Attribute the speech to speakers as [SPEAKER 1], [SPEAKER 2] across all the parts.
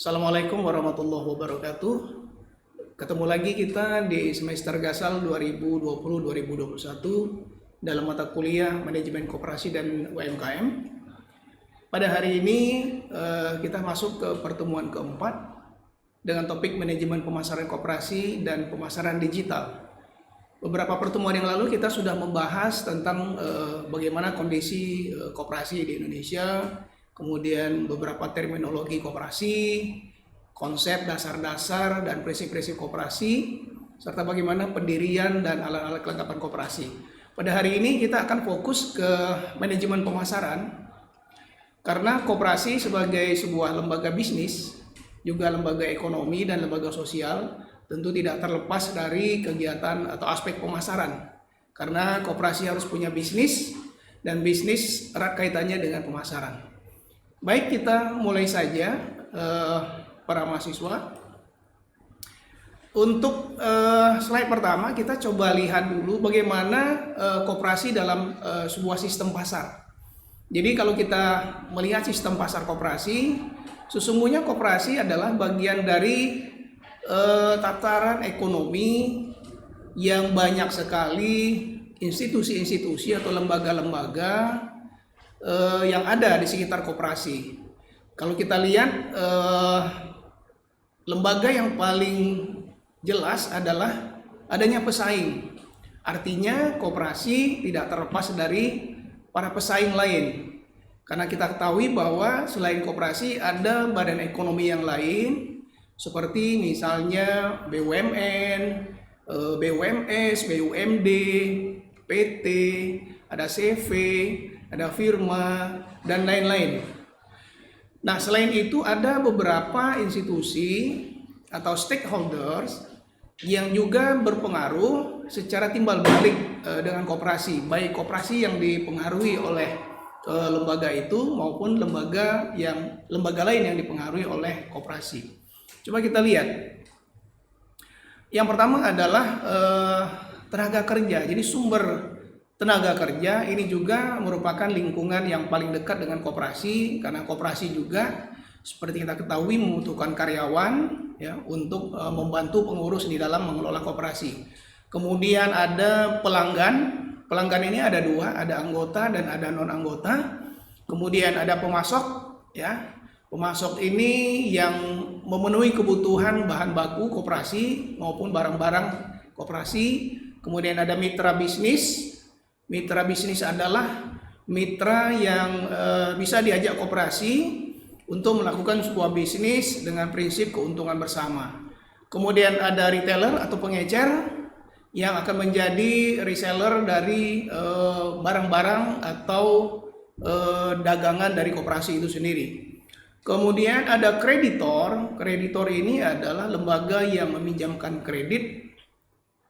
[SPEAKER 1] Assalamualaikum warahmatullahi wabarakatuh. Ketemu lagi kita di semester Gasal 2020-2021 dalam mata kuliah Manajemen Koperasi dan UMKM. Pada hari ini kita masuk ke pertemuan keempat dengan topik manajemen pemasaran koperasi dan pemasaran digital. Beberapa pertemuan yang lalu kita sudah membahas tentang bagaimana kondisi koperasi di Indonesia, kemudian beberapa terminologi koperasi, konsep dasar-dasar dan prinsip-prinsip koperasi, serta bagaimana pendirian dan alat-alat kelengkapan koperasi. Pada hari ini kita akan fokus ke manajemen pemasaran, karena koperasi sebagai sebuah lembaga bisnis, juga lembaga ekonomi dan lembaga sosial, tentu tidak terlepas dari kegiatan atau aspek pemasaran. Karena koperasi harus punya bisnis, dan bisnis erat kaitannya dengan pemasaran. Baik, kita mulai saja para mahasiswa. Untuk slide pertama kita coba lihat dulu bagaimana koperasi dalam sebuah sistem pasar. Jadi kalau kita melihat sistem pasar koperasi, sesungguhnya koperasi adalah bagian dari tataran ekonomi yang banyak sekali institusi-institusi atau lembaga-lembaga yang ada di sekitar koperasi. Kalau kita lihat lembaga yang paling jelas adalah adanya pesaing. Artinya koperasi tidak terlepas dari para pesaing lain. Karena kita ketahui bahwa selain koperasi ada badan ekonomi yang lain, seperti misalnya BUMN, BUMS, BUMD, PT, ada CV, ada firma, dan lain-lain. Nah, selain itu ada beberapa institusi atau stakeholders yang juga berpengaruh secara timbal balik dengan koperasi, baik koperasi yang dipengaruhi oleh lembaga itu maupun lembaga lain yang dipengaruhi oleh koperasi. Coba kita lihat. Yang pertama adalah tenaga kerja. Jadi sumber tenaga kerja ini juga merupakan lingkungan yang paling dekat dengan koperasi, karena koperasi juga seperti kita ketahui membutuhkan karyawan ya untuk membantu pengurus di dalam mengelola koperasi. Kemudian ada pelanggan. Pelanggan ini ada dua, ada anggota dan ada non anggota. Kemudian ada pemasok ya. Pemasok ini yang memenuhi kebutuhan bahan baku koperasi maupun barang-barang koperasi. Kemudian ada mitra bisnis. Mitra bisnis adalah mitra yang bisa diajak koperasi untuk melakukan sebuah bisnis dengan prinsip keuntungan bersama. Kemudian ada retailer atau pengecer yang akan menjadi reseller dari barang-barang atau dagangan dari koperasi itu sendiri. Kemudian ada kreditor. Kreditor ini adalah lembaga yang meminjamkan kredit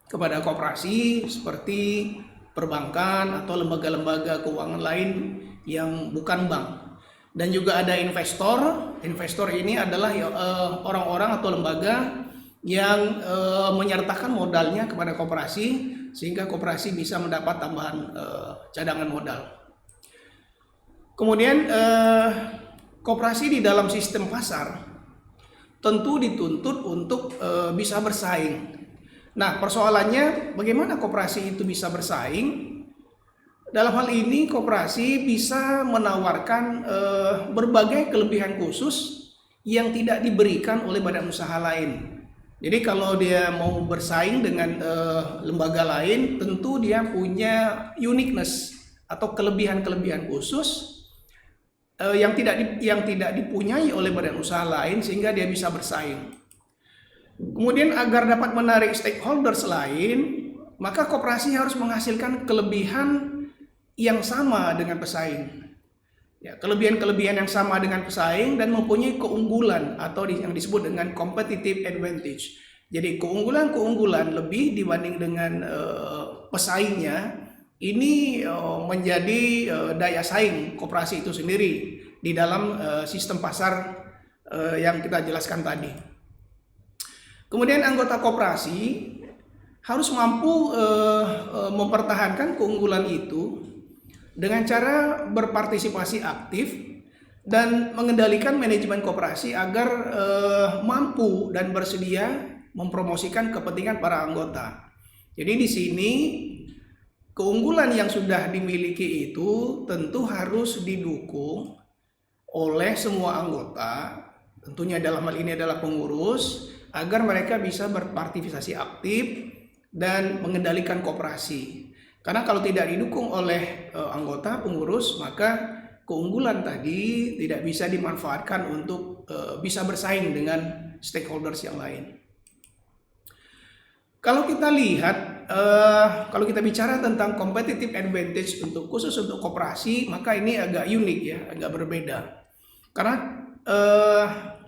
[SPEAKER 1] kepada koperasi seperti perbankan atau lembaga-lembaga keuangan lain yang bukan bank. Dan juga ada investor. Investor ini adalah orang-orang atau lembaga yang menyertakan modalnya kepada koperasi sehingga koperasi bisa mendapat tambahan cadangan modal. Kemudian koperasi di dalam sistem pasar tentu dituntut untuk bisa bersaing. Nah, persoalannya bagaimana koperasi itu bisa bersaing? Dalam hal ini koperasi bisa menawarkan berbagai kelebihan khusus yang tidak diberikan oleh badan usaha lain. Jadi kalau dia mau bersaing dengan lembaga lain, tentu dia punya uniqueness atau kelebihan-kelebihan khusus yang tidak dipunyai oleh badan usaha lain sehingga dia bisa bersaing. Kemudian agar dapat menarik stakeholders lain, maka koperasi harus menghasilkan kelebihan yang sama dengan pesaing. Ya, kelebihan-kelebihan yang sama dengan pesaing dan mempunyai keunggulan atau yang disebut dengan competitive advantage. Jadi keunggulan-keunggulan lebih dibanding dengan pesaingnya. Ini menjadi daya saing koperasi itu sendiri di dalam sistem pasar yang kita jelaskan tadi. Kemudian anggota koperasi harus mampu mempertahankan keunggulan itu dengan cara berpartisipasi aktif dan mengendalikan manajemen koperasi agar mampu dan bersedia mempromosikan kepentingan para anggota. Jadi di sini keunggulan yang sudah dimiliki itu tentu harus didukung oleh semua anggota, tentunya dalam hal ini adalah pengurus, agar mereka bisa berpartisipasi aktif dan mengendalikan koperasi. Karena kalau tidak didukung oleh anggota pengurus, maka keunggulan tadi tidak bisa dimanfaatkan untuk bisa bersaing dengan stakeholders yang lain. Kalau kita lihat, kalau kita bicara tentang competitive advantage khusus untuk koperasi, maka ini agak unik ya, agak berbeda. Karena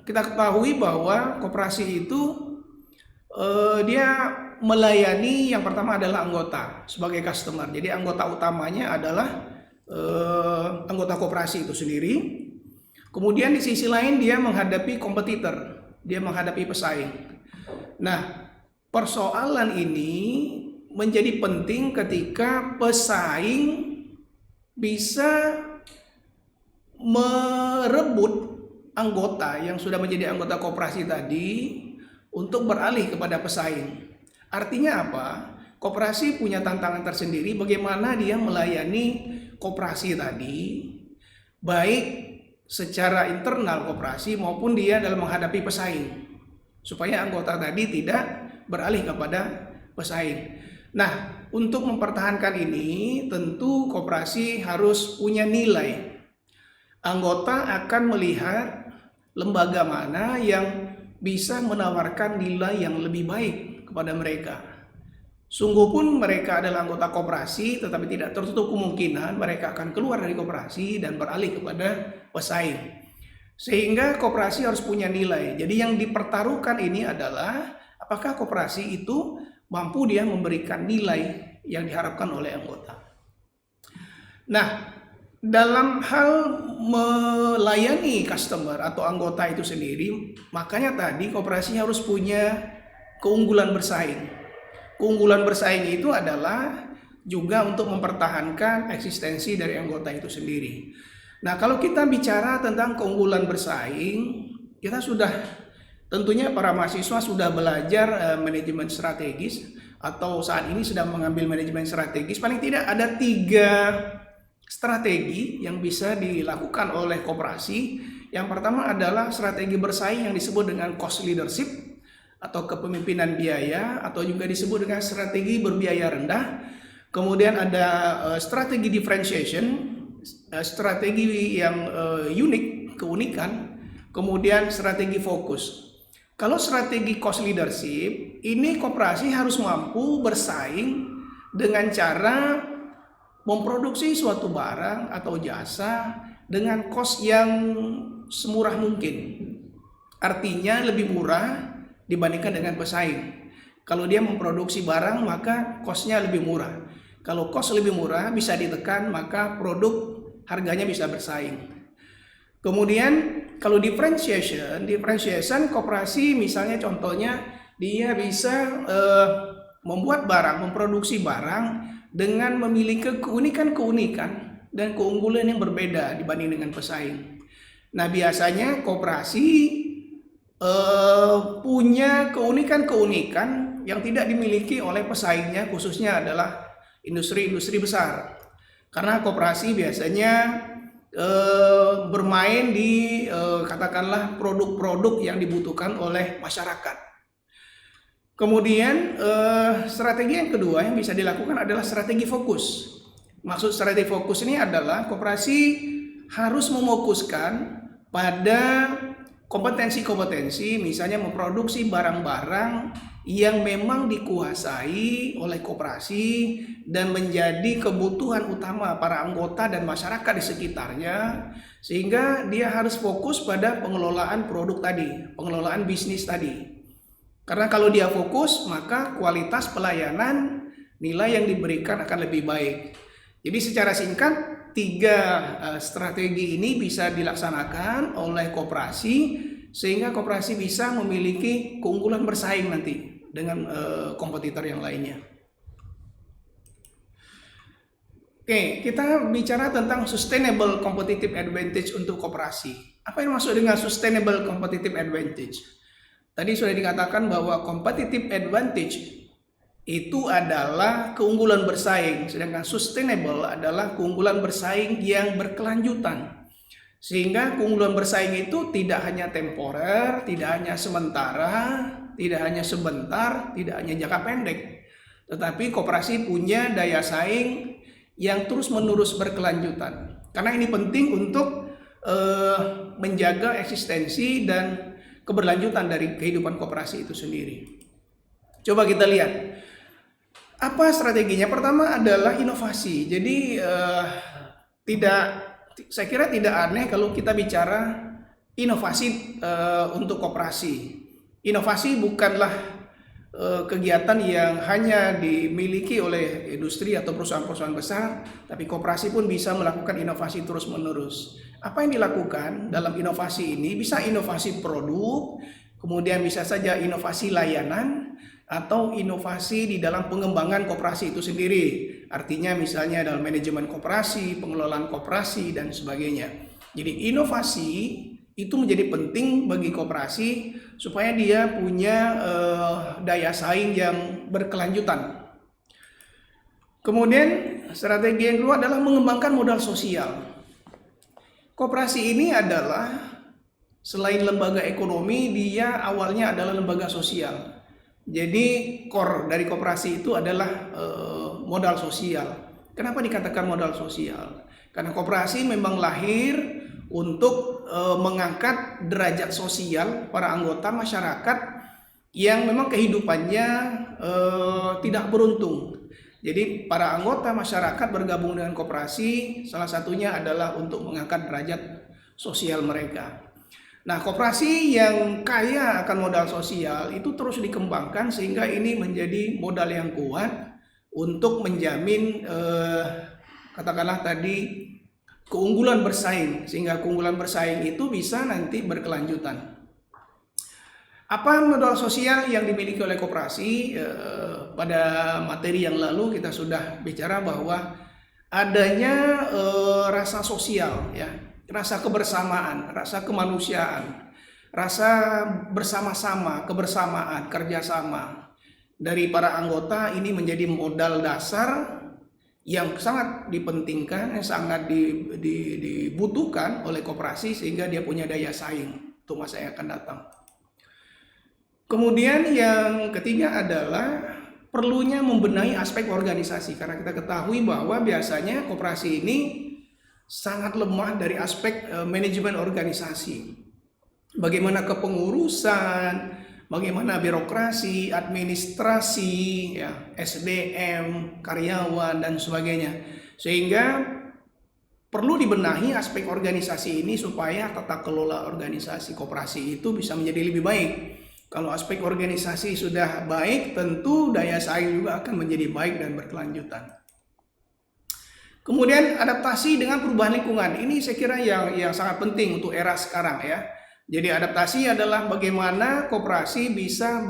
[SPEAKER 1] kita ketahui bahwa koperasi itu dia melayani yang pertama adalah anggota sebagai customer. Jadi anggota utamanya adalah anggota koperasi itu sendiri. Kemudian di sisi lain dia menghadapi kompetitor, dia menghadapi pesaing. Nah, persoalan ini menjadi penting ketika pesaing bisa merebut anggota yang sudah menjadi anggota koperasi tadi untuk beralih kepada pesaing. Artinya apa? Koperasi punya tantangan tersendiri bagaimana dia melayani koperasi tadi, baik secara internal koperasi maupun dia dalam menghadapi pesaing, supaya anggota tadi tidak beralih kepada pesaing. Nah, untuk mempertahankan ini tentu koperasi harus punya nilai. Anggota akan melihat lembaga mana yang bisa menawarkan nilai yang lebih baik kepada mereka. Sungguh pun mereka adalah anggota koperasi, tetapi tidak tertutup kemungkinan mereka akan keluar dari koperasi dan beralih kepada pesaing. Sehingga koperasi harus punya nilai. Jadi yang dipertaruhkan ini adalah apakah koperasi itu mampu dia memberikan nilai yang diharapkan oleh anggota. Nah, dalam hal melayani customer atau anggota itu sendiri, makanya tadi koperasi harus punya keunggulan bersaing. Keunggulan bersaing itu adalah juga untuk mempertahankan eksistensi dari anggota itu sendiri. Nah, kalau kita bicara tentang keunggulan bersaing, kita sudah tentunya para mahasiswa sudah belajar manajemen strategis atau saat ini sedang mengambil manajemen strategis. Paling tidak ada 3 strategi yang bisa dilakukan oleh koperasi. Yang pertama adalah strategi bersaing yang disebut dengan cost leadership atau kepemimpinan biaya, atau juga disebut dengan strategi berbiaya rendah. Kemudian ada strategi differentiation, strategi yang unik, keunikan. Kemudian strategi fokus. Kalau strategi cost leadership, ini koperasi harus mampu bersaing dengan cara memproduksi suatu barang atau jasa dengan cost yang semurah mungkin. Artinya lebih murah dibandingkan dengan pesaing. Kalau dia memproduksi barang maka cost-nya lebih murah. Kalau cost lebih murah bisa ditekan maka produk harganya bisa bersaing. Kemudian kalau differentiation koperasi misalnya contohnya dia bisa membuat barang, memproduksi barang dengan memiliki keunikan-keunikan dan keunggulan yang berbeda dibanding dengan pesaing. Nah, biasanya koperasi punya keunikan-keunikan yang tidak dimiliki oleh pesaingnya, khususnya adalah industri-industri besar. Karena koperasi biasanya bermain di katakanlah produk-produk yang dibutuhkan oleh masyarakat. Kemudian strategi yang kedua yang bisa dilakukan adalah strategi fokus. Maksud strategi fokus ini adalah koperasi harus mefokuskan pada kompetensi-kompetensi, misalnya memproduksi barang-barang yang memang dikuasai oleh koperasi dan menjadi kebutuhan utama para anggota dan masyarakat di sekitarnya, sehingga dia harus fokus pada pengelolaan produk tadi, pengelolaan bisnis tadi. Karena kalau dia fokus, maka kualitas pelayanan, nilai yang diberikan akan lebih baik. Jadi secara singkat, 3 strategi ini bisa dilaksanakan oleh koperasi, sehingga koperasi bisa memiliki keunggulan bersaing nanti dengan kompetitor yang lainnya. Oke, kita bicara tentang sustainable competitive advantage untuk koperasi. Apa yang maksud dengan sustainable competitive advantage? Tadi sudah dikatakan bahwa competitive advantage itu adalah keunggulan bersaing, sedangkan sustainable adalah keunggulan bersaing yang berkelanjutan. Sehingga keunggulan bersaing itu tidak hanya temporer, tidak hanya sementara, tidak hanya sebentar, tidak hanya jangka pendek, tetapi koperasi punya daya saing yang terus-menerus berkelanjutan. Karena ini penting untuk menjaga eksistensi dan keberlanjutan dari kehidupan koperasi itu sendiri. Coba kita lihat apa strateginya. Pertama adalah inovasi. Jadi saya kira tidak aneh kalau kita bicara inovasi untuk koperasi. Inovasi bukanlah kegiatan yang hanya dimiliki oleh industri atau perusahaan-perusahaan besar, tapi koperasi pun bisa melakukan inovasi terus-menerus. Apa yang dilakukan dalam inovasi ini? Bisa inovasi produk, kemudian bisa saja inovasi layanan, atau inovasi di dalam pengembangan koperasi itu sendiri. Artinya misalnya dalam manajemen koperasi, pengelolaan koperasi, dan sebagainya. Jadi inovasi itu menjadi penting bagi koperasi supaya dia punya daya saing yang berkelanjutan. Kemudian strategi yang kedua adalah mengembangkan modal sosial. Koperasi ini adalah selain lembaga ekonomi, dia awalnya adalah lembaga sosial. Jadi core dari koperasi itu adalah modal sosial. Kenapa dikatakan modal sosial? Karena koperasi memang lahir untuk mengangkat derajat sosial para anggota masyarakat yang memang kehidupannya tidak beruntung. Jadi para anggota masyarakat bergabung dengan koperasi, salah satunya adalah untuk mengangkat derajat sosial mereka. Nah, koperasi yang kaya akan modal sosial itu terus dikembangkan sehingga ini menjadi modal yang kuat untuk menjamin katakanlah tadi keunggulan bersaing, sehingga keunggulan bersaing itu bisa nanti berkelanjutan. Apa modal sosial yang dimiliki oleh koperasi? Pada materi yang lalu kita sudah bicara bahwa adanya rasa sosial, ya, rasa kebersamaan, rasa kemanusiaan, rasa bersama-sama, kebersamaan, kerjasama dari para anggota ini menjadi modal dasar yang sangat dipentingkan, yang sangat dibutuhkan oleh koperasi sehingga dia punya daya saing untuk masa yang akan datang. Kemudian yang ketiga adalah perlunya membenahi aspek organisasi, karena kita ketahui bahwa biasanya koperasi ini sangat lemah dari aspek manajemen organisasi. Bagaimana kepengurusan, bagaimana birokrasi, administrasi, ya, SDM, karyawan, dan sebagainya. Sehingga perlu dibenahi aspek organisasi ini supaya tata kelola organisasi koperasi itu bisa menjadi lebih baik. Kalau aspek organisasi sudah baik, tentu daya saing juga akan menjadi baik dan berkelanjutan. Kemudian adaptasi dengan perubahan lingkungan. Ini saya kira yang sangat penting untuk era sekarang, ya. Jadi adaptasi adalah bagaimana koperasi bisa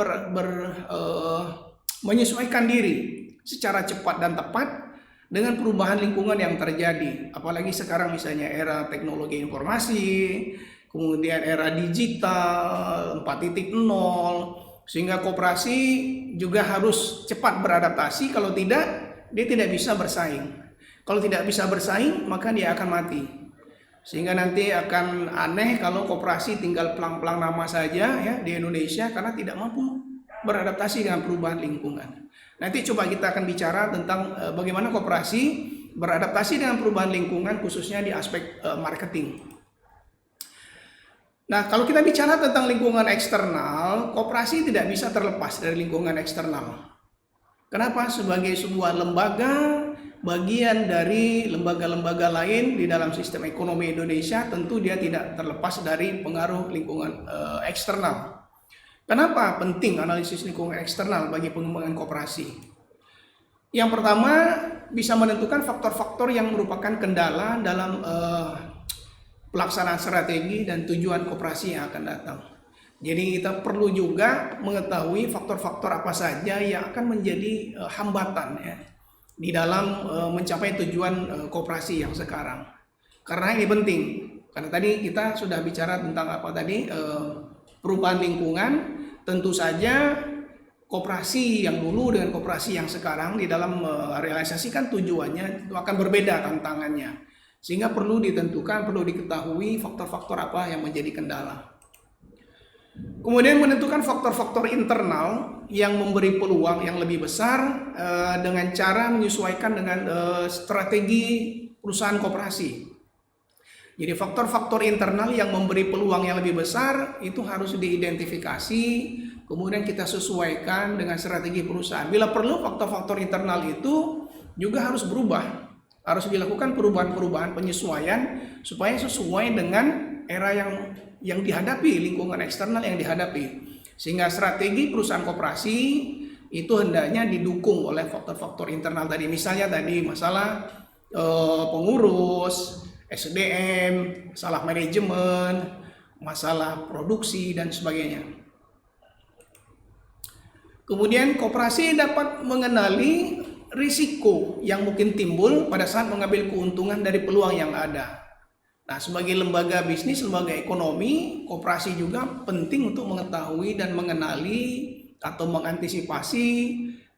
[SPEAKER 1] menyesuaikan diri secara cepat dan tepat dengan perubahan lingkungan yang terjadi. Apalagi sekarang misalnya era teknologi informasi, kemudian era digital 4.0, sehingga koperasi juga harus cepat beradaptasi. Kalau tidak, dia tidak bisa bersaing. Kalau tidak bisa bersaing, maka dia akan mati. Sehingga nanti akan aneh kalau koperasi tinggal pelang-pelang nama saja, ya, di Indonesia karena tidak mampu beradaptasi dengan perubahan lingkungan. Nanti coba kita akan bicara tentang bagaimana koperasi beradaptasi dengan perubahan lingkungan, khususnya di aspek marketing. Nah, kalau kita bicara tentang lingkungan eksternal, koperasi tidak bisa terlepas dari lingkungan eksternal. Kenapa? Sebagai sebuah lembaga, bagian dari lembaga-lembaga lain di dalam sistem ekonomi Indonesia, tentu dia tidak terlepas dari pengaruh lingkungan eksternal. Kenapa penting analisis lingkungan eksternal bagi pengembangan koperasi? Yang pertama, bisa menentukan faktor-faktor yang merupakan kendala dalam pelaksanaan strategi dan tujuan koperasi yang akan datang. Jadi kita perlu juga mengetahui faktor-faktor apa saja yang akan menjadi hambatan, ya, di dalam mencapai tujuan koperasi yang sekarang. Karena ini penting, karena tadi kita sudah bicara tentang apa tadi, perubahan lingkungan. Tentu saja koperasi yang dulu dengan koperasi yang sekarang di dalam merealisasikan tujuannya itu akan berbeda tantangannya, sehingga perlu ditentukan, perlu diketahui faktor-faktor apa yang menjadi kendala. Kemudian menentukan faktor-faktor internal yang memberi peluang yang lebih besar dengan cara menyesuaikan dengan strategi perusahaan koperasi. Jadi faktor-faktor internal yang memberi peluang yang lebih besar itu harus diidentifikasi, kemudian kita sesuaikan dengan strategi perusahaan. Bila perlu faktor-faktor internal itu juga harus berubah, harus dilakukan perubahan-perubahan penyesuaian supaya sesuai dengan era yang dihadapi, lingkungan eksternal yang dihadapi. Sehingga strategi perusahaan koperasi itu hendaknya didukung oleh faktor-faktor internal tadi. Misalnya tadi masalah pengurus, SDM, masalah manajemen, masalah produksi dan sebagainya. Kemudian koperasi dapat mengenali risiko yang mungkin timbul pada saat mengambil keuntungan dari peluang yang ada. Nah, sebagai lembaga bisnis, lembaga ekonomi, koperasi juga penting untuk mengetahui dan mengenali atau mengantisipasi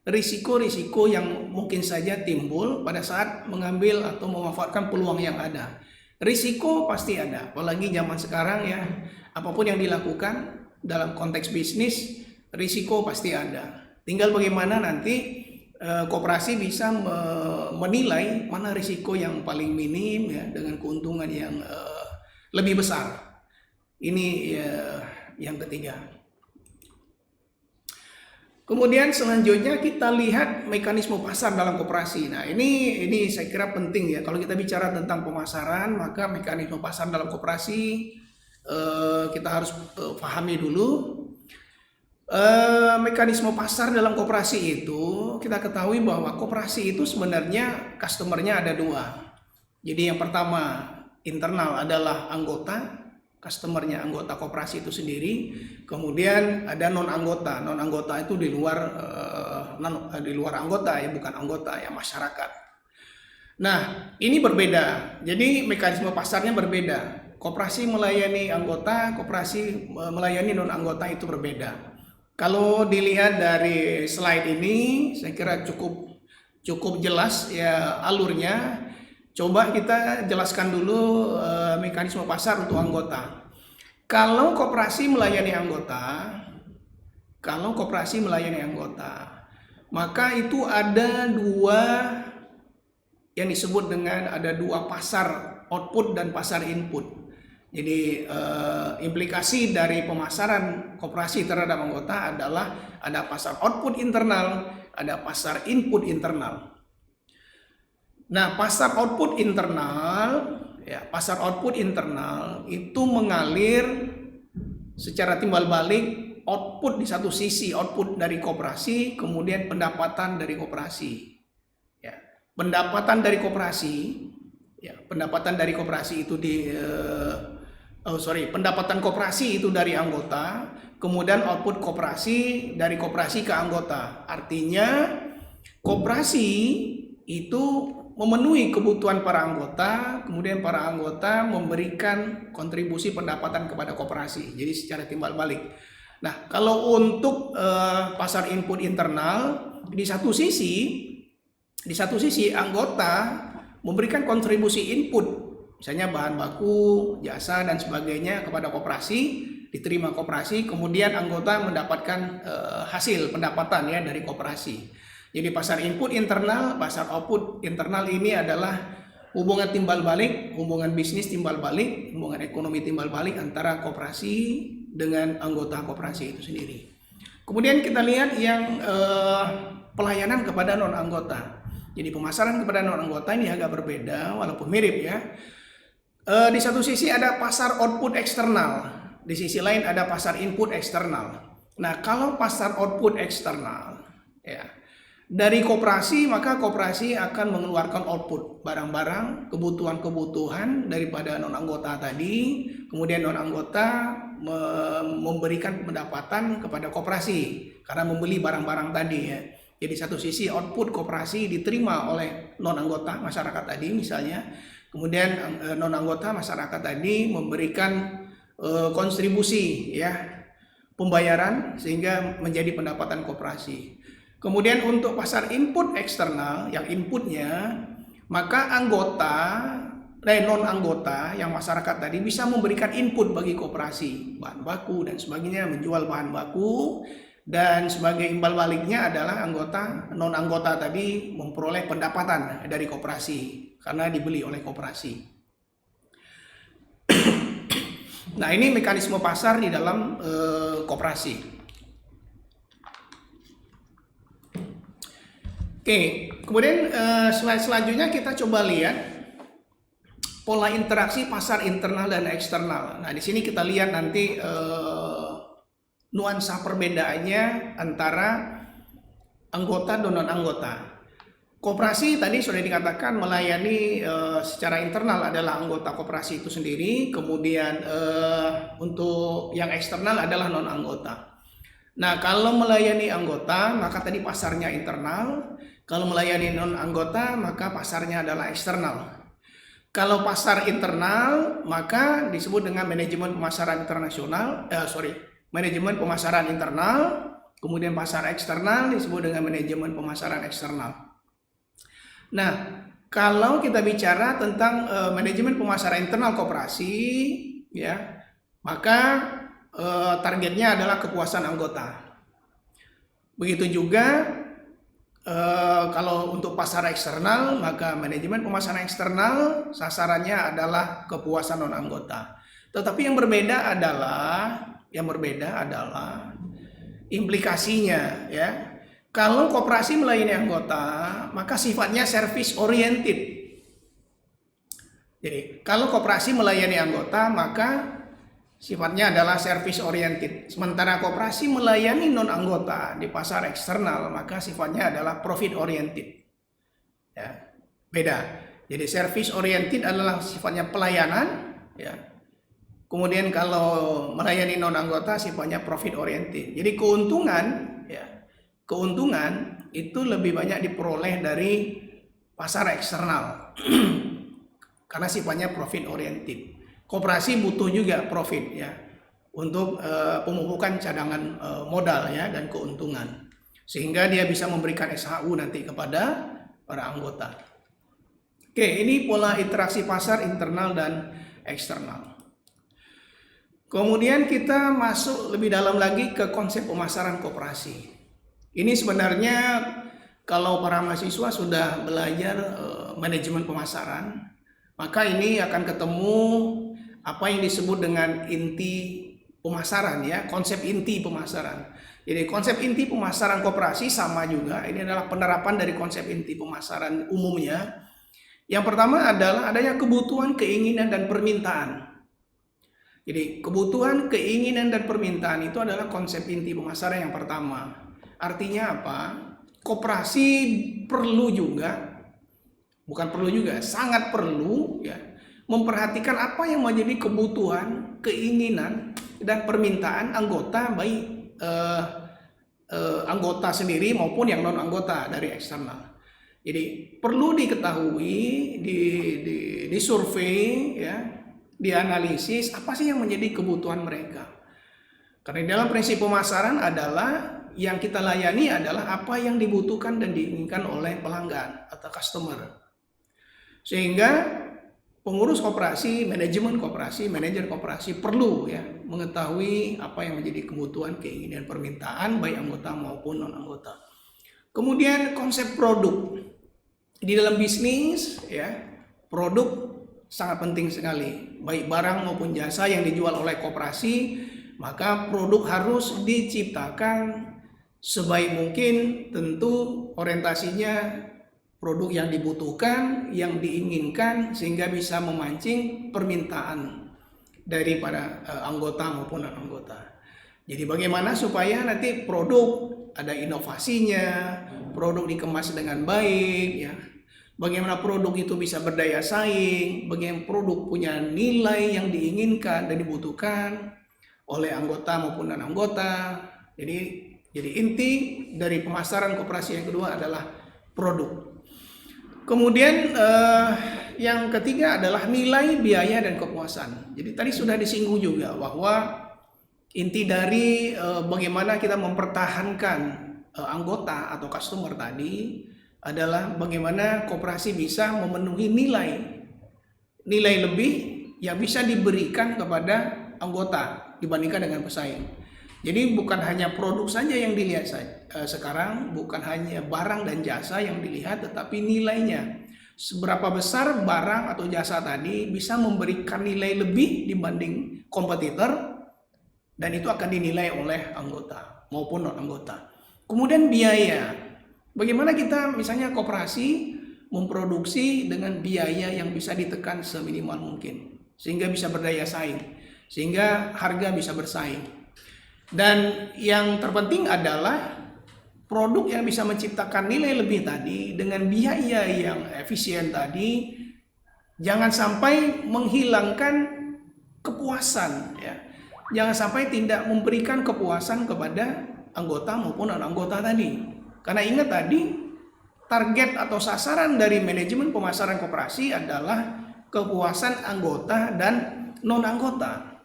[SPEAKER 1] risiko-risiko yang mungkin saja timbul pada saat mengambil atau memanfaatkan peluang yang ada. Risiko pasti ada, apalagi zaman sekarang ya, apapun yang dilakukan dalam konteks bisnis, risiko pasti ada. Tinggal bagaimana nanti koperasi bisa menilai mana risiko yang paling minim ya, dengan keuntungan yang lebih besar. Ini yang ketiga. Kemudian selanjutnya kita lihat mekanisme pasar dalam koperasi. Nah ini saya kira penting ya. Kalau kita bicara tentang pemasaran, maka mekanisme pasar dalam koperasi kita harus pahami dulu. Mekanisme pasar dalam koperasi itu kita ketahui bahwa koperasi itu sebenarnya customernya ada dua. Jadi yang pertama internal adalah anggota, customernya anggota koperasi itu sendiri. Kemudian ada non anggota itu di luar anggota ya, bukan anggota ya, masyarakat. Nah ini berbeda. Jadi mekanisme pasarnya berbeda. Koperasi melayani anggota, koperasi melayani non anggota itu berbeda. Kalau dilihat dari slide ini, saya kira cukup jelas ya alurnya. Coba kita jelaskan dulu mekanisme pasar untuk anggota. Kalau koperasi melayani anggota, maka itu ada dua yang disebut dengan ada dua pasar output dan pasar input. Jadi implikasi dari pemasaran koperasi terhadap anggota adalah ada pasar output internal, ada pasar input internal. Nah, pasar output internal itu mengalir secara timbal balik output di satu sisi, output dari koperasi, kemudian pendapatan dari koperasi. Ya, pendapatan dari koperasi itu pendapatan koperasi itu dari anggota, kemudian output koperasi dari koperasi ke anggota. Artinya koperasi itu memenuhi kebutuhan para anggota, kemudian para anggota memberikan kontribusi pendapatan kepada koperasi. Jadi secara timbal balik. Nah, kalau untuk pasar input internal, di satu sisi anggota memberikan kontribusi input, misalnya bahan baku, jasa dan sebagainya kepada koperasi, diterima koperasi, kemudian anggota mendapatkan hasil pendapatan ya dari koperasi. Jadi pasar input internal, pasar output internal ini adalah hubungan timbal balik, hubungan bisnis timbal balik, hubungan ekonomi timbal balik antara koperasi dengan anggota koperasi itu sendiri. Kemudian kita lihat yang pelayanan kepada non anggota. Jadi pemasaran kepada non anggota ini agak berbeda walaupun mirip ya. Di satu sisi ada pasar output eksternal, di sisi lain ada pasar input eksternal. Nah, kalau pasar output eksternal ya, dari koperasi, maka koperasi akan mengeluarkan output barang-barang, kebutuhan-kebutuhan daripada non anggota tadi, kemudian non anggota memberikan pendapatan kepada koperasi karena membeli barang-barang tadi ya. Jadi satu sisi output koperasi diterima oleh non anggota masyarakat tadi misalnya, kemudian non anggota masyarakat tadi memberikan kontribusi ya, pembayaran sehingga menjadi pendapatan koperasi. Kemudian untuk pasar input eksternal yang inputnya, maka anggota non anggota yang masyarakat tadi bisa memberikan input bagi koperasi, bahan baku dan sebagainya, menjual bahan baku, dan sebagai imbal baliknya adalah anggota non anggota tadi memperoleh pendapatan dari koperasi karena dibeli oleh koperasi. Nah, ini mekanisme pasar di dalam koperasi. Oke, kemudian slide selanjutnya kita coba lihat pola interaksi pasar internal dan eksternal. Nah, di sini kita lihat nanti nuansa perbedaannya antara anggota dan non anggota. Koperasi tadi sudah dikatakan melayani secara internal adalah anggota koperasi itu sendiri, kemudian untuk yang eksternal adalah non anggota. Nah, kalau melayani anggota maka tadi pasarnya internal, kalau melayani non anggota maka pasarnya adalah eksternal. Kalau pasar internal maka disebut dengan manajemen pemasaran internasional, manajemen pemasaran internal, kemudian pasar eksternal disebut dengan manajemen pemasaran eksternal. Nah, kalau kita bicara tentang manajemen pemasaran internal koperasi, ya, maka targetnya adalah kepuasan anggota. Begitu juga kalau untuk pasar eksternal, maka manajemen pemasaran eksternal sasarannya adalah kepuasan non anggota. Tetapi yang berbeda adalah implikasinya, ya. Kalau koperasi melayani anggota, maka sifatnya service oriented. Jadi, kalau koperasi melayani anggota, maka sifatnya adalah service oriented. Sementara koperasi melayani non anggota di pasar eksternal, maka sifatnya adalah profit oriented. Ya, beda. Jadi service oriented adalah sifatnya pelayanan, ya. Kemudian kalau melayani non anggota sifatnya profit oriented. Jadi keuntungan itu lebih banyak diperoleh dari pasar eksternal karena sifatnya profit oriented. Koperasi butuh juga profit ya untuk pemupukan cadangan modal ya dan keuntungan, sehingga dia bisa memberikan SHU nanti kepada para anggota. Oke, ini pola interaksi pasar internal dan eksternal. Kemudian kita masuk lebih dalam lagi ke konsep pemasaran koperasi. Ini sebenarnya kalau para mahasiswa sudah belajar manajemen pemasaran, maka ini akan ketemu apa yang disebut dengan inti pemasaran ya, konsep inti pemasaran. Jadi konsep inti pemasaran koperasi sama juga, ini adalah penerapan dari konsep inti pemasaran umumnya. Yang pertama adalah adanya kebutuhan, keinginan, dan permintaan. Jadi kebutuhan, keinginan, dan permintaan itu adalah konsep inti pemasaran yang pertama. Artinya apa? Koperasi sangat perlu ya, memperhatikan apa yang menjadi kebutuhan, keinginan, dan permintaan anggota, baik anggota sendiri maupun yang non anggota dari eksternal. Jadi perlu diketahui, disurvei ya, dianalisis apa sih yang menjadi kebutuhan mereka. Karena dalam prinsip pemasaran adalah yang kita layani adalah apa yang dibutuhkan dan diinginkan oleh pelanggan atau customer. Sehingga pengurus koperasi, manajemen koperasi, manajer koperasi perlu ya mengetahui apa yang menjadi kebutuhan, keinginan, permintaan baik anggota maupun non anggota. Kemudian konsep produk. Di dalam bisnis ya, produk sangat penting sekali. Baik barang maupun jasa yang dijual oleh koperasi, maka produk harus diciptakan sebaik mungkin, tentu orientasinya produk yang dibutuhkan, yang diinginkan, sehingga bisa memancing permintaan dari para anggota maupun non anggota. Jadi bagaimana supaya nanti produk ada inovasinya, produk dikemas dengan baik, ya. Bagaimana produk itu bisa berdaya saing, bagaimana produk punya nilai yang diinginkan dan dibutuhkan oleh anggota maupun non anggota. Jadi Jadi inti dari pemasaran koperasi yang kedua adalah produk. Kemudian yang ketiga adalah nilai, biaya, dan kepuasan. Jadi tadi sudah disinggung juga bahwa inti dari bagaimana kita mempertahankan anggota atau customer tadi adalah bagaimana koperasi bisa memenuhi nilai lebih yang bisa diberikan kepada anggota dibandingkan dengan pesaing. Jadi bukan hanya produk saja yang dilihat sekarang, bukan hanya barang dan jasa yang dilihat, tetapi nilainya. Seberapa besar barang atau jasa tadi bisa memberikan nilai lebih dibanding kompetitor, dan itu akan dinilai oleh anggota maupun non-anggota. Kemudian biaya. Bagaimana kita misalnya koperasi memproduksi dengan biaya yang bisa ditekan seminimal mungkin, sehingga bisa berdaya saing, sehingga harga bisa bersaing. Dan yang terpenting adalah produk yang bisa menciptakan nilai lebih tadi dengan biaya yang efisien tadi, jangan sampai menghilangkan kepuasan, ya. Jangan sampai tidak memberikan kepuasan kepada anggota maupun non-anggota tadi. Karena ingat tadi, target atau sasaran dari manajemen pemasaran koperasi adalah kepuasan anggota dan non-anggota.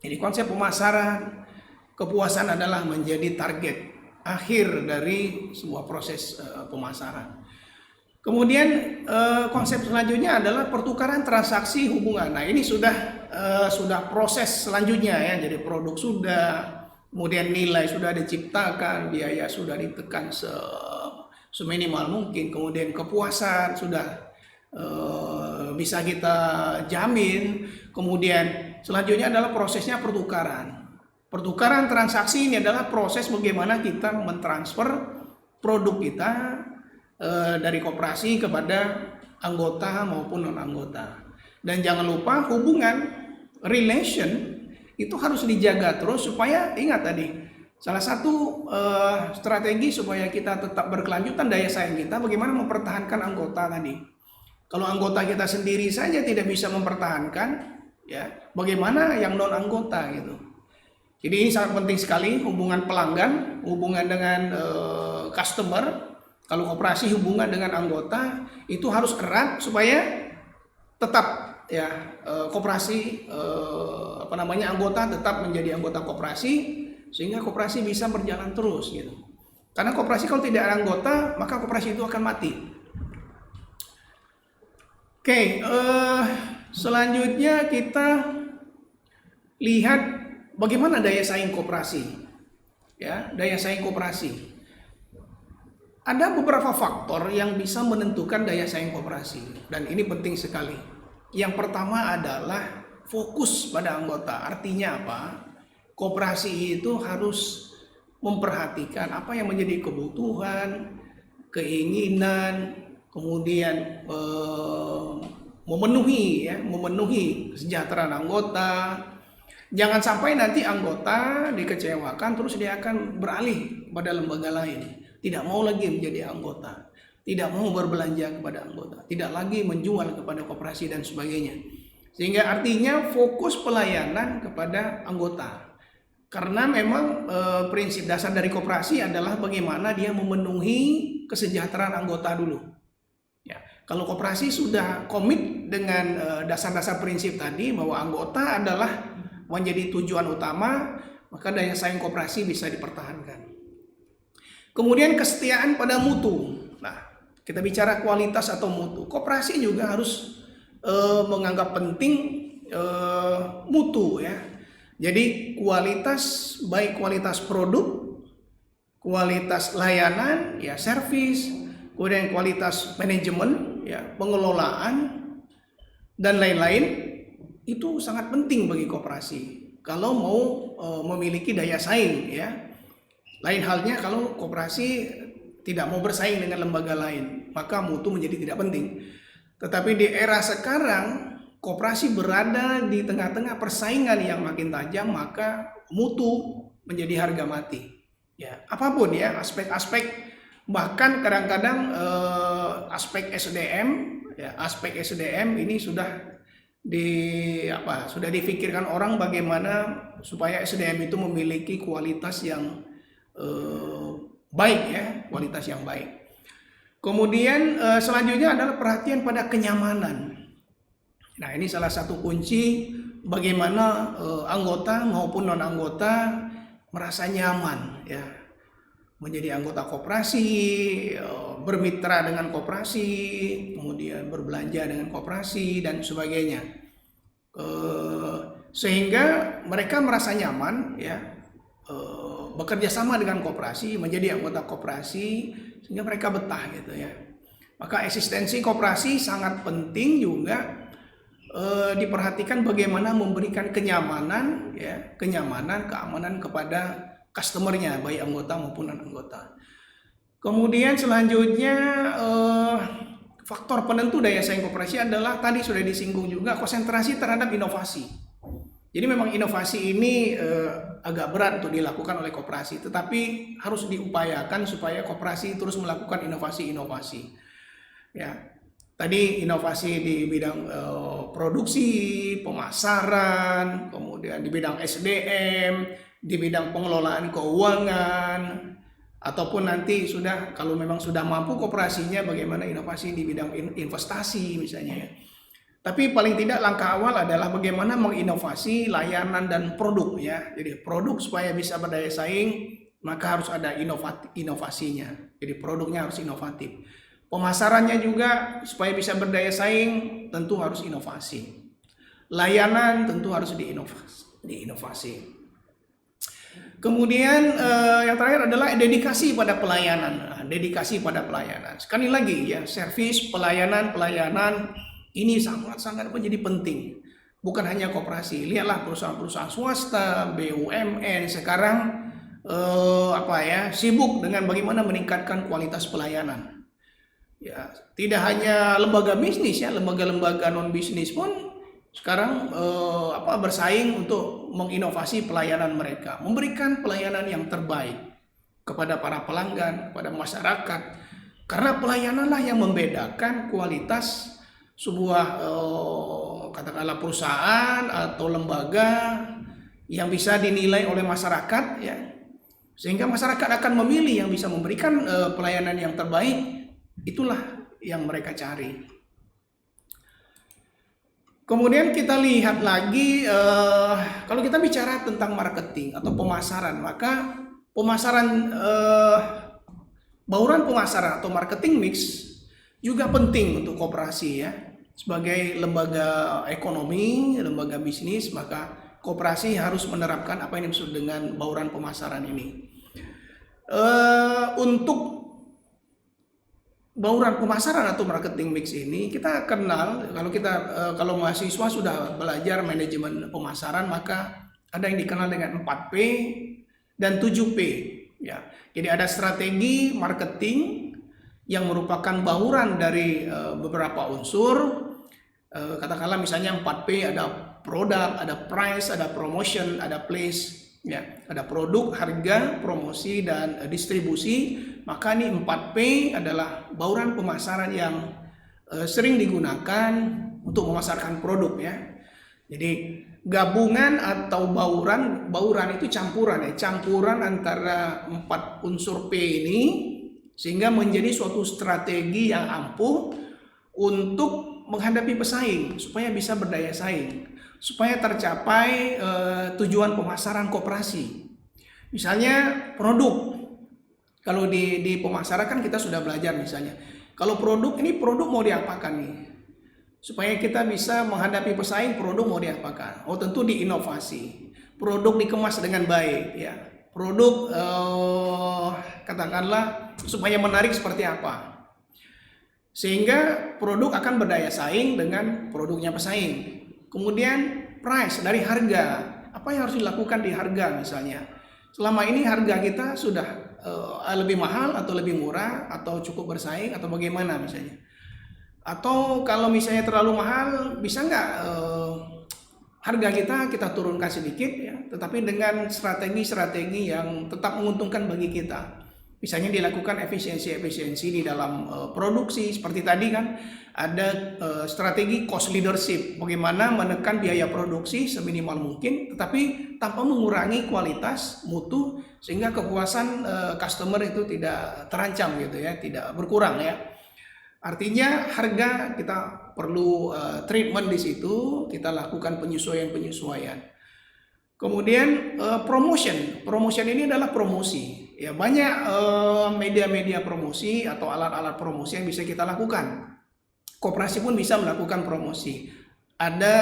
[SPEAKER 1] Jadi konsep pemasaran, kepuasan adalah menjadi target akhir dari sebuah proses pemasaran. Kemudian konsep selanjutnya adalah pertukaran transaksi hubungan. Nah, ini sudah proses selanjutnya ya. Jadi produk sudah, kemudian nilai sudah diciptakan, biaya sudah ditekan seminimal mungkin, kemudian kepuasan sudah bisa kita jamin. Kemudian selanjutnya adalah prosesnya pertukaran. Pertukaran transaksi ini adalah proses bagaimana kita mentransfer produk kita dari koperasi kepada anggota maupun non-anggota. Dan jangan lupa hubungan, relation itu harus dijaga terus supaya, ingat tadi, salah satu strategi supaya kita tetap berkelanjutan daya saing kita, bagaimana mempertahankan anggota tadi. Kalau anggota kita sendiri saja tidak bisa mempertahankan, ya bagaimana yang non-anggota gitu. Jadi ini sangat penting sekali, hubungan pelanggan, hubungan dengan customer. Kalau koperasi hubungan dengan anggota itu harus erat supaya tetap ya koperasi anggota tetap menjadi anggota koperasi, sehingga koperasi bisa berjalan terus gitu. Karena koperasi kalau tidak ada anggota maka koperasi itu akan mati. Oke, selanjutnya kita lihat bagaimana daya saing koperasi. Ya, daya saing koperasi. Ada beberapa faktor yang bisa menentukan daya saing koperasi, dan ini penting sekali. Yang pertama adalah fokus pada anggota. Artinya apa? Koperasi itu harus memperhatikan apa yang menjadi kebutuhan, keinginan, kemudian memenuhi kesejahteraan anggota. Jangan sampai nanti anggota dikecewakan terus dia akan beralih pada lembaga lain. Tidak mau lagi menjadi anggota, tidak mau berbelanja kepada anggota, tidak lagi menjual kepada koperasi dan sebagainya. Sehingga artinya fokus pelayanan kepada anggota. Karena memang prinsip dasar dari koperasi adalah bagaimana dia memenuhi kesejahteraan anggota dulu. Ya, kalau koperasi sudah komit dengan dasar-dasar prinsip tadi bahwa anggota adalah menjadi tujuan utama, maka daya saing koperasi bisa dipertahankan. Kemudian kesetiaan pada mutu. Nah, kita bicara kualitas atau mutu. Koperasi juga harus menganggap penting mutu ya. Jadi kualitas, baik kualitas produk, kualitas layanan, ya servis, kemudian kualitas manajemen, ya pengelolaan dan lain-lain, itu sangat penting bagi koperasi kalau mau memiliki daya saing ya. Lain halnya kalau koperasi tidak mau bersaing dengan lembaga lain, maka mutu menjadi tidak penting. Tetapi di era sekarang, koperasi berada di tengah-tengah persaingan yang makin tajam, maka mutu menjadi harga mati. Ya, apapun ya, aspek-aspek, bahkan kadang-kadang aspek SDM, ya, aspek SDM ini sudah difikirkan orang bagaimana supaya SDM itu memiliki kualitas yang eh, baik ya, kualitas yang baik. Kemudian selanjutnya adalah perhatian pada kenyamanan. Nah, ini salah satu kunci bagaimana anggota maupun non anggota merasa nyaman ya, menjadi anggota koperasi, bermitra dengan koperasi, kemudian berbelanja dengan koperasi dan sebagainya, sehingga mereka merasa nyaman ya, bekerja sama dengan koperasi, menjadi anggota koperasi, sehingga mereka betah gitu ya. Maka eksistensi koperasi sangat penting juga diperhatikan bagaimana memberikan kenyamanan ya, keamanan kepada customernya, baik anggota maupun non anggota. Kemudian selanjutnya faktor penentu daya saing koperasi adalah tadi sudah disinggung juga, konsentrasi terhadap inovasi. Jadi memang inovasi ini agak berat untuk dilakukan oleh koperasi, tetapi harus diupayakan supaya koperasi terus melakukan inovasi-inovasi. Ya. Tadi inovasi di bidang produksi, pemasaran, kemudian di bidang SDM, di bidang pengelolaan keuangan, ataupun nanti sudah kalau memang sudah mampu koperasinya bagaimana inovasi di bidang investasi misalnya ya. Tapi paling tidak langkah awal adalah bagaimana menginovasi layanan dan produk ya. Jadi produk supaya bisa berdaya saing maka harus ada inovasinya. Jadi produknya harus inovatif. Pemasarannya juga supaya bisa berdaya saing tentu harus inovasi. Layanan tentu harus diinovasi. Kemudian yang terakhir adalah dedikasi pada pelayanan. Nah, dedikasi pada pelayanan. Sekali lagi ya, servis, pelayanan ini sangat-sangat menjadi penting. Bukan hanya koperasi. Lihatlah perusahaan-perusahaan swasta, BUMN sekarang sibuk dengan bagaimana meningkatkan kualitas pelayanan. Ya, tidak hanya lembaga bisnis ya, lembaga-lembaga non bisnis pun sekarang bersaing untuk menginovasi pelayanan mereka, memberikan pelayanan yang terbaik kepada para pelanggan, kepada masyarakat. Karena pelayananlah yang membedakan kualitas sebuah katakanlah perusahaan atau lembaga yang bisa dinilai oleh masyarakat ya. Sehingga masyarakat akan memilih yang bisa memberikan pelayanan yang terbaik. Itulah yang mereka cari. Kemudian kita lihat lagi kalau kita bicara tentang marketing atau pemasaran, maka bauran pemasaran atau marketing mix juga penting untuk koperasi ya. Sebagai lembaga ekonomi, lembaga bisnis, maka koperasi harus menerapkan apa yang disebut dengan bauran pemasaran ini. Untuk bauran pemasaran atau marketing mix ini kita kenal, kalau mahasiswa sudah belajar manajemen pemasaran maka ada yang dikenal dengan 4P dan 7P ya. Jadi ada strategi marketing yang merupakan bauran dari beberapa unsur, katakanlah misalnya 4P, ada produk, ada price, ada promotion, ada place ya, ada produk, harga, promosi dan distribusi. Maka ini 4P adalah bauran pemasaran yang sering digunakan untuk memasarkan produk ya. Jadi gabungan atau bauran itu campuran antara 4 unsur P ini sehingga menjadi suatu strategi yang ampuh untuk menghadapi pesaing supaya bisa berdaya saing, supaya tercapai tujuan pemasaran koperasi. Misalnya produk. Kalau di pemasaran kan kita sudah belajar misalnya. Kalau produk mau diapakan nih? Supaya kita bisa menghadapi pesaing, produk mau diapakan? Oh tentu diinovasi. Produk dikemas dengan baik ya. Produk katakanlah supaya menarik seperti apa? Sehingga produk akan berdaya saing dengan produknya pesaing. Kemudian price dari harga. Apa yang harus dilakukan di harga misalnya? Selama ini harga kita sudah lebih mahal atau lebih murah atau cukup bersaing atau bagaimana misalnya, atau kalau misalnya terlalu mahal bisa nggak harga kita turunkan sedikit ya, tetapi dengan strategi yang tetap menguntungkan bagi kita. Misalnya dilakukan efisiensi di dalam produksi, seperti tadi kan ada strategi cost leadership, bagaimana menekan biaya produksi seminimal mungkin, tetapi tanpa mengurangi kualitas mutu sehingga kepuasan customer itu tidak terancam gitu ya, tidak berkurang ya. Artinya harga kita perlu treatment di situ, kita lakukan penyesuaian. Kemudian promotion ini adalah promosi. Ya, banyak media-media promosi atau alat-alat promosi yang bisa kita lakukan. Koperasi pun bisa melakukan promosi. Ada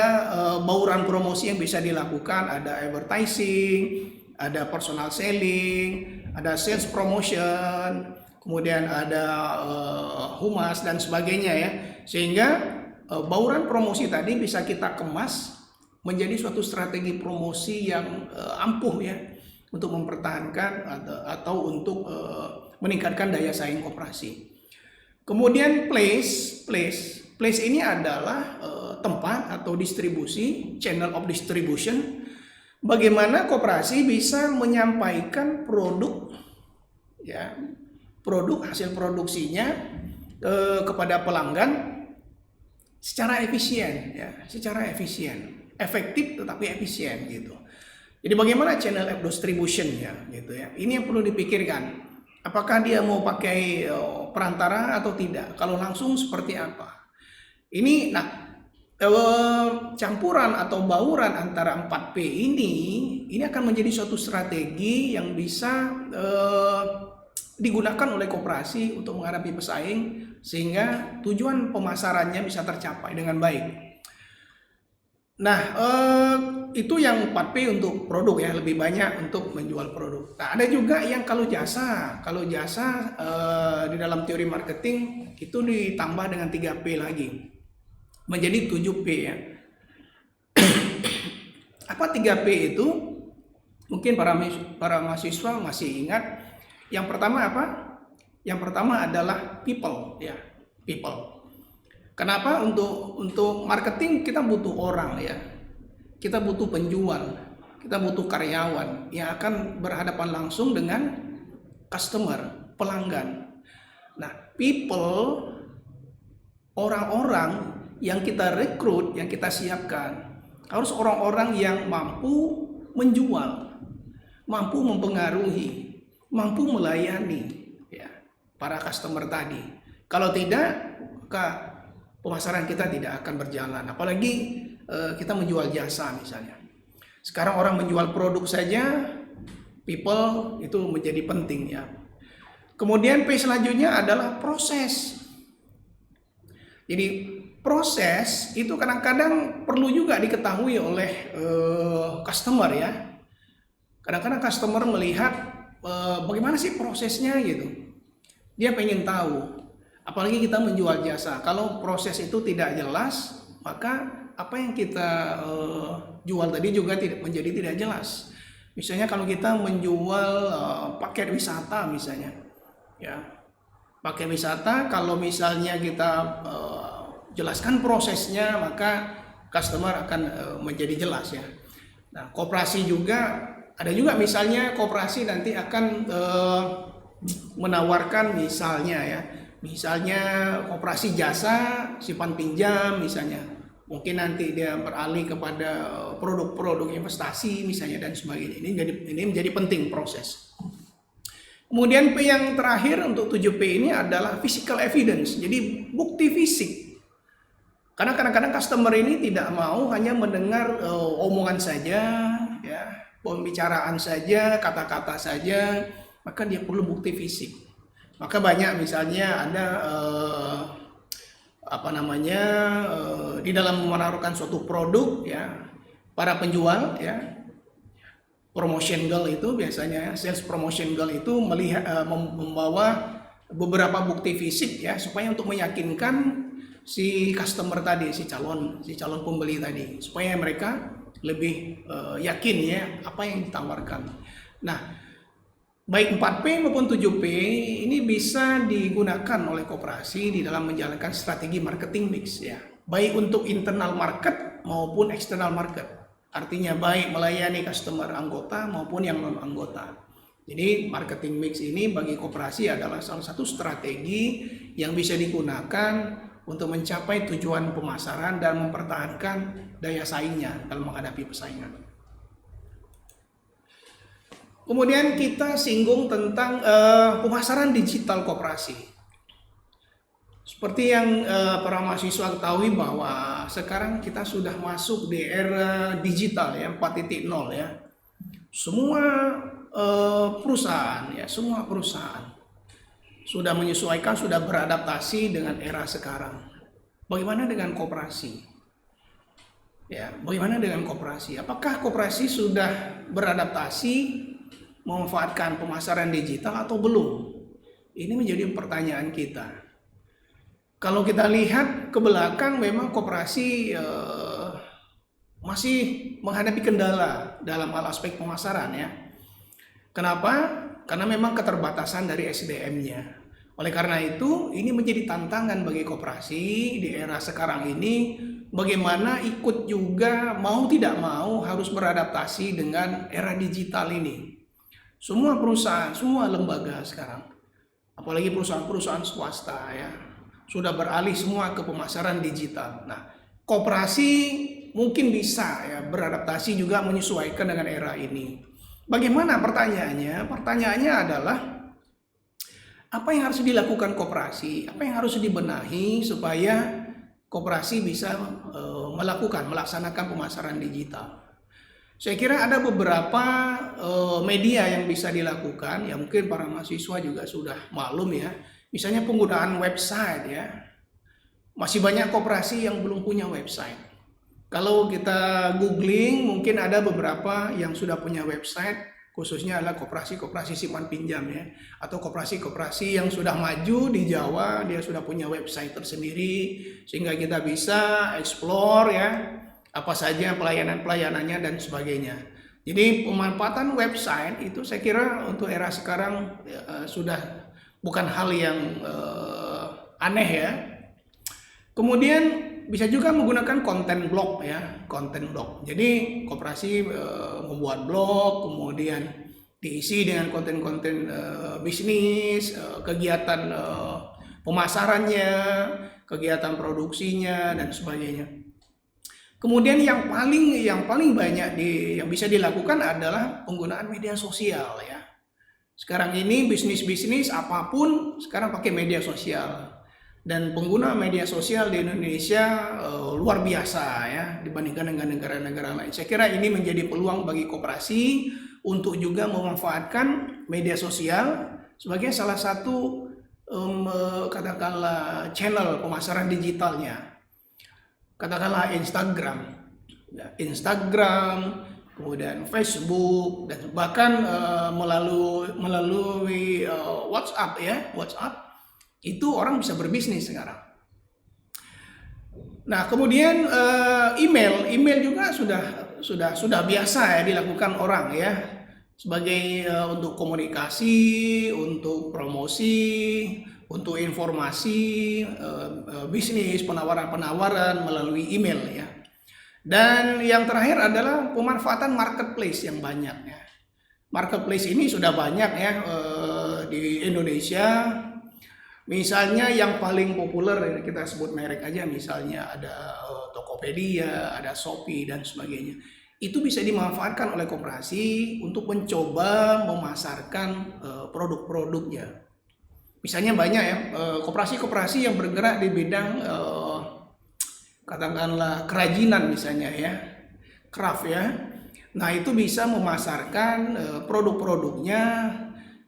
[SPEAKER 1] bauran promosi yang bisa dilakukan, ada advertising, ada personal selling, ada sales promotion, kemudian ada humas dan sebagainya ya. Sehingga bauran promosi tadi bisa kita kemas menjadi suatu strategi promosi yang ampuh ya untuk mempertahankan atau untuk meningkatkan daya saing koperasi. Kemudian place ini adalah tempat atau distribusi, channel of distribution, bagaimana koperasi bisa menyampaikan produk ya, produk hasil produksinya kepada pelanggan secara efisien ya, efektif tetapi efisien gitu. Jadi bagaimana channel of distribution ya gitu ya. Ini yang perlu dipikirkan. Apakah dia mau pakai perantara atau tidak? Kalau langsung seperti apa? Ini campuran atau bauran antara 4P ini akan menjadi suatu strategi yang bisa digunakan oleh koperasi untuk menghadapi pesaing sehingga tujuan pemasarannya bisa tercapai dengan baik. Nah, itu yang 4P untuk produk ya, lebih banyak untuk menjual produk. Nah, ada juga yang kalau jasa di dalam teori marketing itu ditambah dengan 3P lagi, menjadi 7P ya. Apa 3P itu? Mungkin para mahasiswa masih ingat. Yang pertama apa? Yang pertama adalah people ya, people. Kenapa? Untuk marketing kita butuh orang ya, kita butuh penjual, kita butuh karyawan yang akan berhadapan langsung dengan customer, pelanggan. Nah, people, orang-orang yang kita rekrut, yang kita siapkan harus orang-orang yang mampu menjual, mampu mempengaruhi, mampu melayani ya para customer tadi. Kalau tidak, maka pemasaran kita tidak akan berjalan, apalagi kita menjual jasa misalnya. Sekarang orang menjual produk saja, people itu menjadi penting ya. Kemudian P selanjutnya adalah proses. Jadi proses itu kadang-kadang perlu juga diketahui oleh customer ya. Kadang-kadang customer melihat bagaimana sih prosesnya gitu. Dia pengen tahu. Apalagi kita menjual jasa, kalau proses itu tidak jelas, maka apa yang kita jual tadi juga menjadi tidak jelas. Misalnya kalau kita menjual paket wisata misalnya, ya paket wisata, kalau misalnya kita jelaskan prosesnya, maka customer akan menjadi jelas ya. Nah, koperasi juga ada juga misalnya koperasi nanti akan menawarkan misalnya koperasi jasa simpan pinjam misalnya, mungkin nanti dia beralih kepada produk-produk investasi misalnya dan sebagainya. Ini menjadi penting proses. Kemudian P yang terakhir untuk 7P ini adalah physical evidence, jadi bukti fisik. Karena kadang-kadang customer ini tidak mau hanya mendengar omongan saja, ya, pembicaraan saja, kata-kata saja, maka dia perlu bukti fisik. Maka banyak misalnya ada di dalam menaruhkan suatu produk ya, para penjual ya, promotion girl itu biasanya sales promotion girl itu membawa beberapa bukti fisik ya, supaya untuk meyakinkan si customer tadi, si calon pembeli tadi, supaya mereka lebih yakin ya apa yang ditawarkan. Nah, baik 4P maupun 7P ini bisa digunakan oleh koperasi di dalam menjalankan strategi marketing mix ya, baik untuk internal market maupun external market. Artinya baik melayani customer anggota maupun yang non anggota. Jadi marketing mix ini bagi koperasi adalah salah satu strategi yang bisa digunakan untuk mencapai tujuan pemasaran dan mempertahankan daya saingnya dalam menghadapi persaingan. Kemudian kita singgung tentang pemasaran digital koperasi. Seperti yang para mahasiswa ketahui bahwa sekarang kita sudah masuk di era digital ya 4.0 ya. Semua perusahaan ya, semua perusahaan sudah menyesuaikan, sudah beradaptasi dengan era sekarang. Bagaimana dengan koperasi? Ya, bagaimana dengan koperasi? Apakah koperasi sudah beradaptasi memanfaatkan pemasaran digital atau belum? Ini menjadi pertanyaan kita. Kalau kita lihat ke belakang, memang koperasi masih menghadapi kendala dalam hal aspek pemasaran ya. Kenapa? Karena memang keterbatasan dari SDM-nya. Oleh karena itu, ini menjadi tantangan bagi koperasi di era sekarang ini, bagaimana ikut juga mau tidak mau harus beradaptasi dengan era digital ini. Semua perusahaan, semua lembaga sekarang, apalagi perusahaan-perusahaan swasta ya, sudah beralih semua ke pemasaran digital. Nah, koperasi mungkin bisa ya beradaptasi juga menyesuaikan dengan era ini. Bagaimana pertanyaannya? Pertanyaannya adalah apa yang harus dilakukan koperasi? Apa yang harus dibenahi supaya koperasi bisa melaksanakan pemasaran digital? Saya kira ada beberapa media yang bisa dilakukan, ya mungkin para mahasiswa juga sudah maklum ya. Misalnya penggunaan website ya. Masih banyak koperasi yang belum punya website. Kalau kita googling, mungkin ada beberapa yang sudah punya website, khususnya adalah koperasi-koperasi simpan pinjam ya, atau koperasi-koperasi yang sudah maju di Jawa, dia sudah punya website tersendiri, sehingga kita bisa explore ya, apa saja pelayanan-pelayanannya dan sebagainya. Jadi pemanfaatan website itu saya kira untuk era sekarang sudah bukan hal yang aneh ya. Kemudian bisa juga menggunakan konten blog ya, konten blog. Jadi koperasi membuat blog, kemudian diisi dengan konten-konten bisnis, kegiatan pemasarannya, kegiatan produksinya dan sebagainya. Kemudian yang paling banyak yang bisa dilakukan adalah penggunaan media sosial ya. Sekarang ini bisnis-bisnis apapun sekarang pakai media sosial. Dan pengguna media sosial di Indonesia luar biasa ya dibandingkan dengan negara-negara lain. Saya kira ini menjadi peluang bagi koperasi untuk juga memanfaatkan media sosial sebagai salah satu katakanlah channel pemasaran digitalnya. Katakanlah Instagram, kemudian Facebook, dan bahkan melalui WhatsApp ya, WhatsApp. Itu orang bisa berbisnis sekarang. Nah, kemudian email juga sudah biasa ya dilakukan orang ya sebagai untuk komunikasi, untuk promosi, untuk informasi bisnis, penawaran-penawaran melalui email ya. Dan yang terakhir adalah pemanfaatan marketplace yang banyak ya. Marketplace ini sudah banyak ya di Indonesia. Misalnya yang paling populer kita sebut merek aja, misalnya ada Tokopedia, ada Shopee dan sebagainya. Itu bisa dimanfaatkan oleh koperasi untuk mencoba memasarkan produk-produknya. Misalnya banyak ya koperasi-koperasi yang bergerak di bidang katakanlah kerajinan misalnya ya, craft ya. Nah itu bisa memasarkan produk-produknya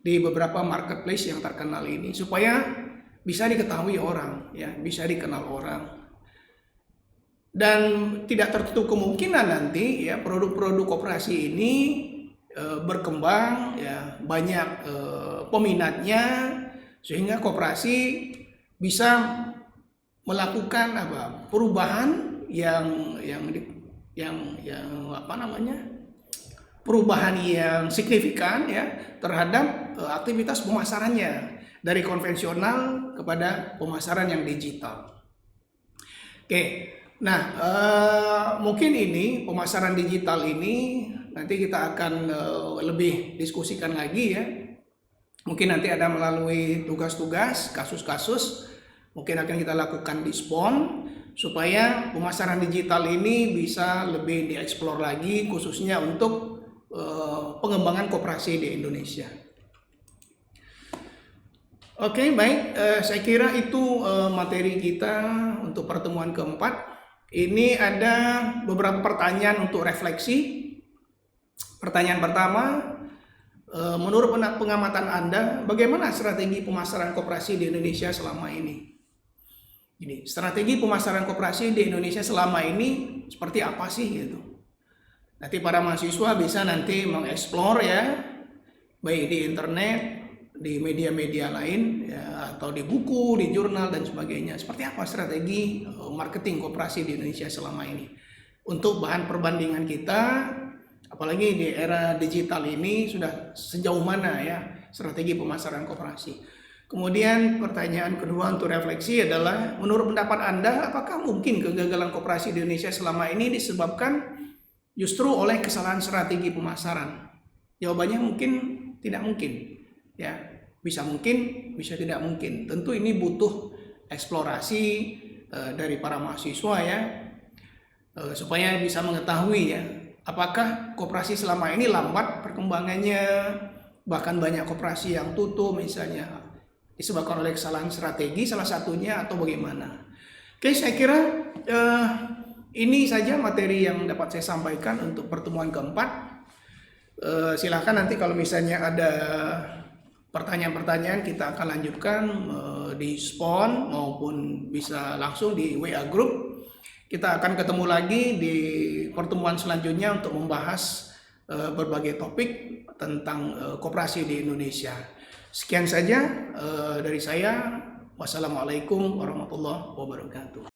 [SPEAKER 1] di beberapa marketplace yang terkenal ini supaya bisa diketahui orang ya, bisa dikenal orang. Dan tidak tertutup kemungkinan nanti ya produk-produk koperasi ini berkembang ya, banyak peminatnya sehingga koperasi bisa melakukan perubahan yang perubahan yang signifikan ya terhadap aktivitas pemasarannya dari konvensional kepada pemasaran yang digital. Oke, nah mungkin ini pemasaran digital ini nanti kita akan lebih diskusikan lagi ya. Mungkin nanti ada melalui tugas-tugas, kasus-kasus, mungkin akan kita lakukan di SPON, supaya pemasaran digital ini bisa lebih dieksplor lagi, khususnya untuk pengembangan koperasi di Indonesia. Oke, baik, saya kira itu materi kita untuk pertemuan keempat. Ini ada beberapa pertanyaan untuk refleksi. Pertanyaan pertama, menurut pengamatan Anda, bagaimana strategi pemasaran koperasi di Indonesia selama ini? Jadi, strategi pemasaran koperasi di Indonesia selama ini seperti apa sih gitu? Nanti para mahasiswa bisa nanti mengeksplor ya, baik di internet, di media-media lain, ya, atau di buku, di jurnal dan sebagainya. Seperti apa strategi marketing koperasi di Indonesia selama ini? Untuk bahan perbandingan kita, apalagi di era digital ini, sudah sejauh mana ya strategi pemasaran koperasi. Kemudian pertanyaan kedua untuk refleksi adalah, menurut pendapat Anda, apakah mungkin kegagalan koperasi di Indonesia selama ini disebabkan justru oleh kesalahan strategi pemasaran? Jawabannya mungkin tidak mungkin. Ya, bisa mungkin, bisa tidak mungkin. Tentu ini butuh eksplorasi dari para mahasiswa ya, supaya bisa mengetahui ya, apakah koperasi selama ini lambat perkembangannya, bahkan banyak koperasi yang tutup misalnya, disebabkan oleh kesalahan strategi salah satunya atau bagaimana. Oke, saya kira ini saja materi yang dapat saya sampaikan untuk pertemuan keempat. Silahkan nanti kalau misalnya ada pertanyaan-pertanyaan, kita akan lanjutkan di SPON maupun bisa langsung di WA Group. Kita akan ketemu lagi di pertemuan selanjutnya untuk membahas berbagai topik tentang koperasi di Indonesia. Sekian saja dari saya. Wassalamualaikum warahmatullahi wabarakatuh.